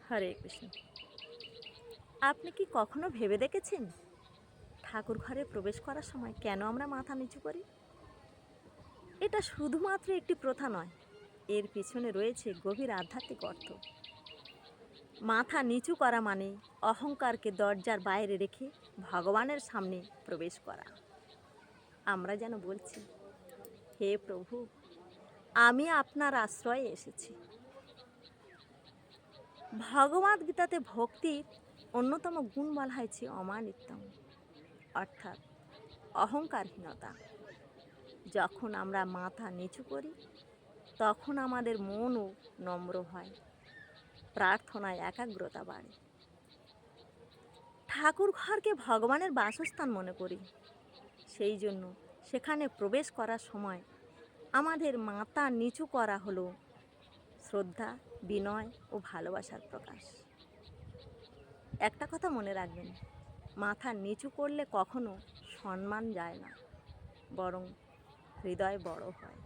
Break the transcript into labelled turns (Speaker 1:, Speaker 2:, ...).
Speaker 1: হরে কৃষ্ণ। আপনি কি কখনো ভেবে দেখেছেন ঠাকুর ঘরে প্রবেশ করার সময় কেন আমরা মাথা নিচু করি? এটা শুধুমাত্র একটি প্রথা নয়, এর পিছনে রয়েছে গভীর আধ্যাত্মিক অর্থ। মাথা নিচু করা মানে অহংকারকে দরজার বাইরে রেখে ভগবানের সামনে প্রবেশ করা। আমরা যেন বলছি, হে প্রভু, আমি আপনার আশ্রয়ে এসেছি। ভগবদ গীতাতে ভক্তির অন্যতম গুণ বলা হয়েছে অমানিত্যম, অর্থাৎ অহংকারহীনতা। যখন আমরা মাথা নিচু করি তখন আমাদের মনও নম্র হয়, প্রার্থনায় একাগ্রতা বাড়ে। ঠাকুর ঘরকে ভগবানের বাসস্থান মনে করি, সেই জন্য সেখানে প্রবেশ করার সময় আমাদের মাথা নিচু করা হলো শ্রদ্ধা, বিনয় ও ভালোবাসার প্রকাশ। একটা কথা মনে রাখবেন, মাথা নিচু করলে কখনো সম্মান যায় না, বরং হৃদয় বড় হয়।